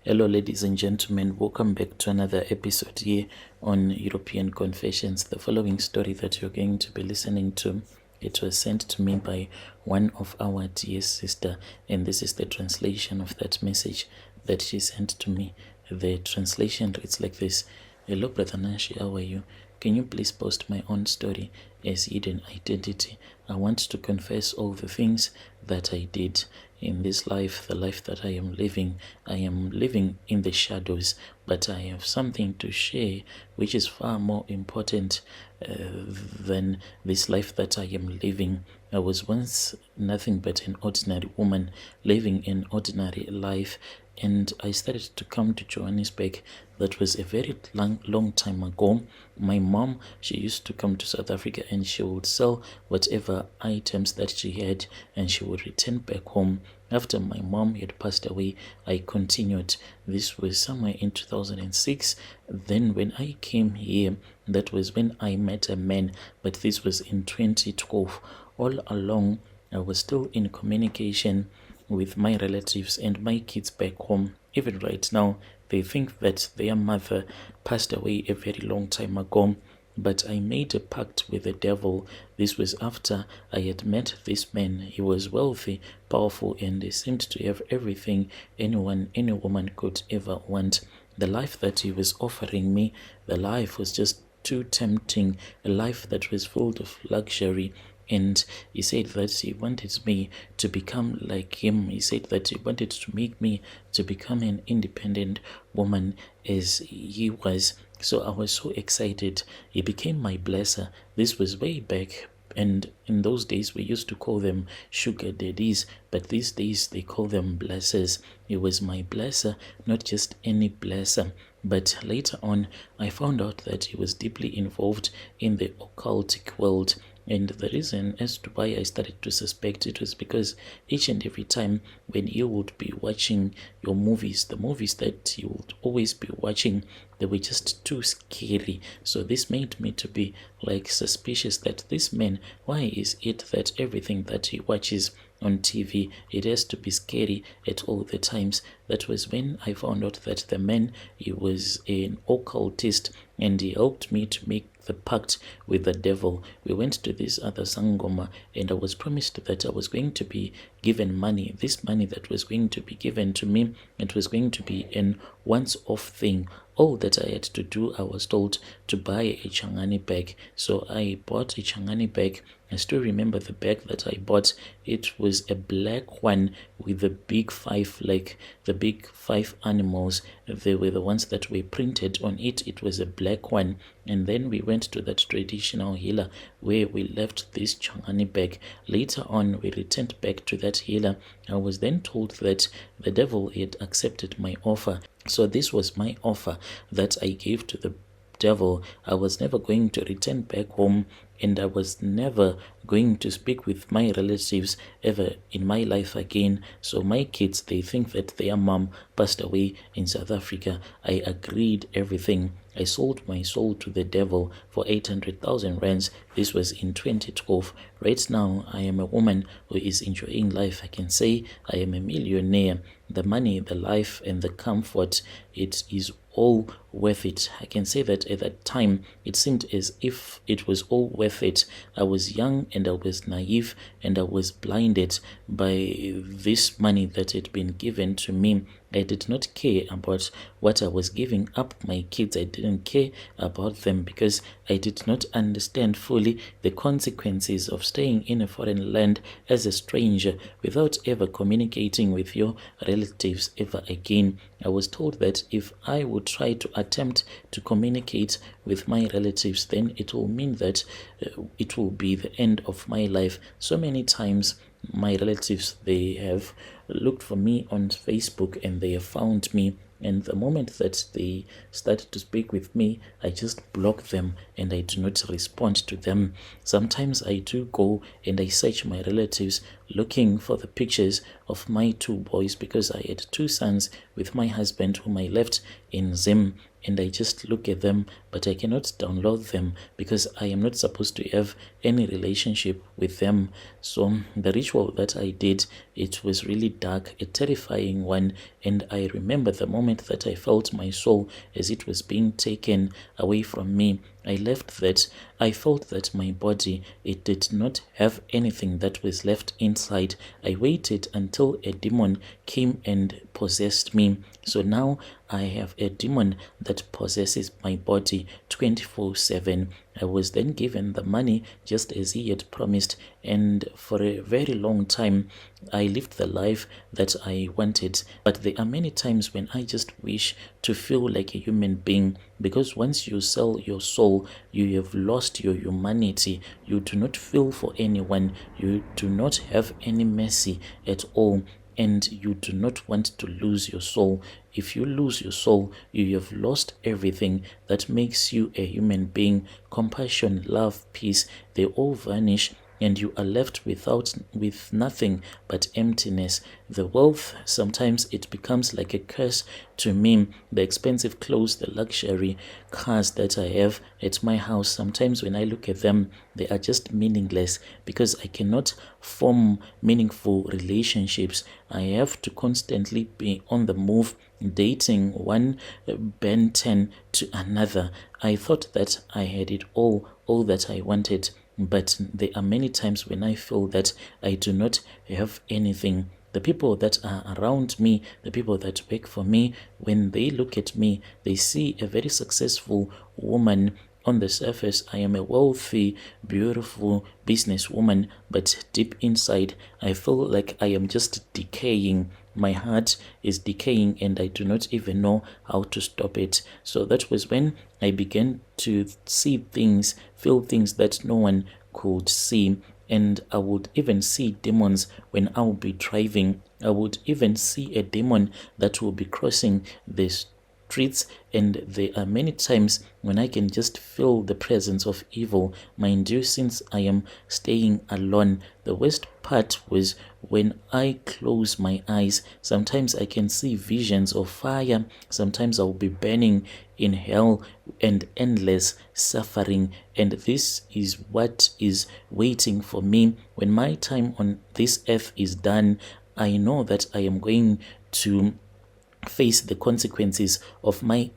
Hello, ladies and gentlemen. Welcome back to another episode here on European Confessions. The following story that you're going to be listening to, it was sent to me by one of our dear sister, and this is the translation of that message that she sent to me. The translation reads like this: Hello, Brother Nashi, how are you? Can you please post my own story as hidden identity? I want to confess all the things that I did in this life, the life that I am living. I am living in the shadows, but I have something to share which is far more important than this life that I am living. I was once nothing but an ordinary woman living an ordinary life, and I started to come to Johannesburg. That was a very long time ago. My mom, she used to come to South Africa and she would sell whatever items that she had and she would return back home. After my mom had passed away, I continued. This was somewhere in 2006. Then when I came here, that was when I met a man, but this was in 2012. All along, I was still in communication with my relatives and my kids back home. Even right now, they think that their mother passed away a very long time ago, but I made a pact with the devil. This was after I had met this man. He was wealthy, powerful, and he seemed to have everything any woman could ever want. The life that he was offering me, the life was just too tempting, a life that was full of luxury. And he said that he wanted me to become like him. He said that he wanted to make me to become an independent woman as he was. So I was so excited. He became my blesser. This was way back. And in those days, we used to call them sugar daddies, but these days they call them blessers. He was my blesser, not just any blesser. But later on, I found out that he was deeply involved in the occultic world. And the reason as to why I started to suspect it was because each and every time when you would be watching your movies, the movies that you would always be watching, they were just too scary. So this made me to be like suspicious that this man, why is it that everything that he watches on TV, it has to be scary at all the times? That was when I found out that the man, he was an occultist, and he helped me to make the pact with the devil. We went to this other Sangoma, and I was promised that I was going to be given money. This money that was going to be given to me, it was going to be an once-off thing. All that I had to do, I was told to buy a Changani bag. So I bought a Changani bag. I still remember the bag that I bought. It was a black one with the big five animals. They were the ones that were printed on it. It was a black one. And then we went to that traditional healer where we left this Changani bag. Later on, we returned back to that healer. I was then told that the devil had accepted my offer. So this was my offer that I gave to the devil. I was never going to return back home, and I was never going to speak with my relatives ever in my life again. So my kids, they think that their mom passed away in South Africa. I agreed everything. I sold my soul to the devil for 800,000 rands. This was in 2012. Right now, I am a woman who is enjoying life. I can say I am a millionaire. The money, the life, and the comfort, it is all worth it. I can say that at that time, it seemed as if it was all worth it. I was young and I was naive and I was blinded by this money that had been given to me. I did not care about what I was giving up my kids. I didn't care about them because I did not understand fully the consequences of staying in a foreign land as a stranger without ever communicating with your relatives ever again. I was told that if I would try to attempt to communicate with my relatives, then it will mean that it will be the end of my life. So many times my relatives, they have looked for me on Facebook and they have found me, and the moment that they start to speak with me, I just block them and I do not respond to them. Sometimes I do go and I search my relatives looking for the pictures of my two boys, because I had two sons with my husband whom I left in Zim, and I just look at them, but I cannot download them because I am not supposed to have any relationship with them. So the ritual that I did, it was really dark, a terrifying one, and I remember the moment moment that I felt my soul as it was being taken away from me, I felt that my body, it did not have anything that was left inside. I waited until a demon came and possessed me. So now I have a demon that possesses my body 24/7. I was then given the money just as he had promised, and for a very long time I lived the life that I wanted. But there are many times when I just wish to feel like a human being, because once you sell your soul, you have lost your humanity. You do not feel for anyone. You do not have any mercy at all, and you do not want to lose your soul. If you lose your soul, you have lost everything that makes you a human being. Compassion, love, peace, they all vanish, and you are left with nothing but emptiness. The wealth, sometimes it becomes like a curse to me. The expensive clothes, the luxury cars that I have at my house, sometimes when I look at them, they are just meaningless because I cannot form meaningful relationships. I have to constantly be on the move, dating one Ben 10 to another. I thought that I had it all that I wanted. But there are many times when I feel that I do not have anything. The people that are around me, the people that work for me, when they look at me, they see a very successful woman. On the surface, I am a wealthy, beautiful businesswoman, but deep inside, I feel like I am just decaying. My heart is decaying and I do not even know how to stop it. So that was when I began to see things, feel things that no one could see. And I would even see demons when I would be driving. I would even see a demon that will be crossing the streets, and there are many times when I can just feel the presence of evil. Mind you, since I am staying alone, the worst part was when I close my eyes. Sometimes I can see visions of fire. Sometimes I will be burning in hell and endless suffering. And this is what is waiting for me. When my time on this earth is done, I know that I am going to face the consequences of my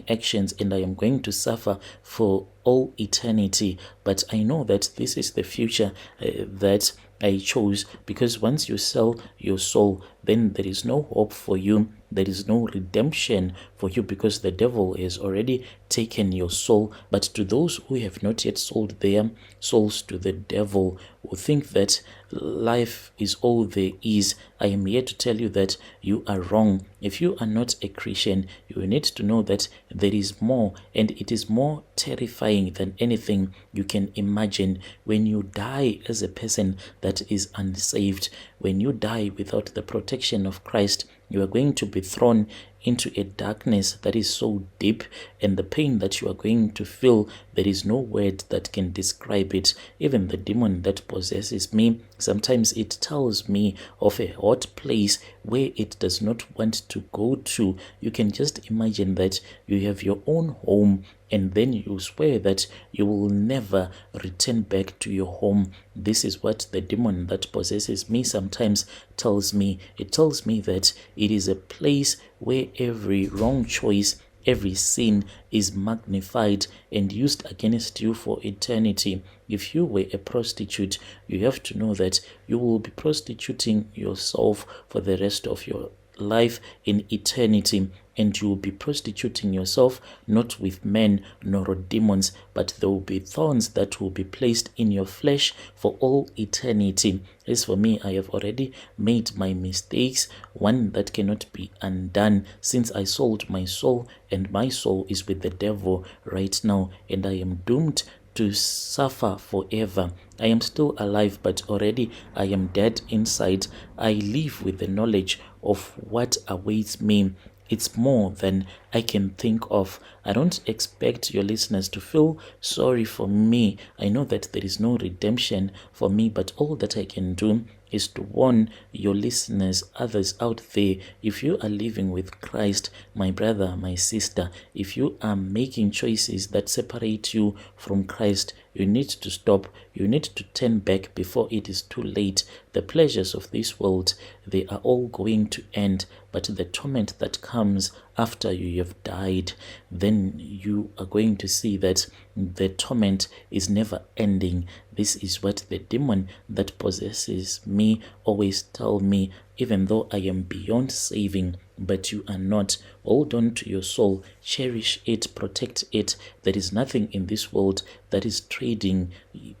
actions, and I am going to suffer for all eternity. But I know that this is the future that I chose, because once you sell your soul, then there is no hope for you. There is no redemption for you, because the devil has already taken your soul. But to those who have not yet sold their souls to the devil, who think that life is all there is, I am here to tell you that you are wrong. If you are not a Christian, you need to know that there is more, and it is more terrifying than anything you can imagine. When you die as a person that is unsaved, when you die without the protection of Christ, you are going to be thrown into a darkness that is so deep, and the pain that you are going to feel, there is no word that can describe it. Even the demon that possesses me, sometimes it tells me of a hot place where it does not want to go to. You can just imagine that you have your own home, and then you swear that you will never return back to your home. This is what the demon that possesses me sometimes tells me. It tells me that it is a place where every wrong choice, every sin is magnified and used against you for eternity. If you were a prostitute, you have to know that you will be prostituting yourself for the rest of your life in eternity, and you will be prostituting yourself not with men nor demons, but there will be thorns that will be placed in your flesh for all eternity. As for me, I have already made my mistakes, one that cannot be undone, since I sold my soul, and my soul is with the devil right now, and I am doomed to suffer forever. I am still alive, but already I am dead inside. I live with the knowledge of what awaits me. It's more than I can think of. I don't expect your listeners to feel sorry for me. I know that there is no redemption for me, but all that I can do is to warn your listeners, others out there. If you are living with Christ, my brother, my sister, if you are making choices that separate you from Christ, you need to stop. You need to turn back before it is too late. The The pleasures of this world, they are all going to end, but the torment that comes after you have died, then you are going to see that the torment is never ending. This is what the demon that possesses me always tell me, even though I am beyond saving, but you are not. Hold on to your soul, cherish it, protect it. There is nothing in this world that is trading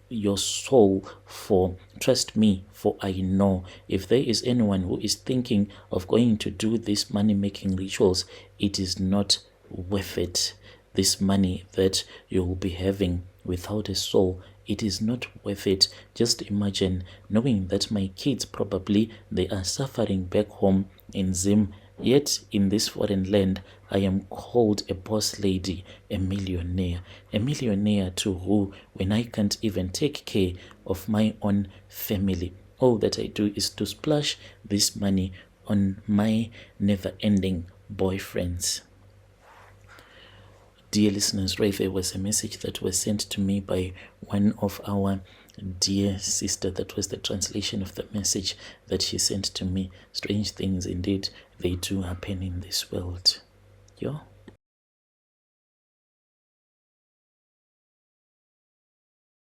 your soul for. Trust me, for I know. If there is anyone who is thinking of going to do these money-making rituals, it is not worth it. This money that you will be having without a soul, it is not worth it. Just imagine knowing that my kids probably they are suffering back home in Zim, yet in this foreign land I am called a boss lady, a millionaire to who, when I can't even take care of my own family. All that I do is to splash this money on my never-ending boyfriends. Dear listeners, right there was a message that was sent to me by one of our dear sister. That was the translation of the message that she sent to me. Strange things indeed, they do happen in this world. Yo.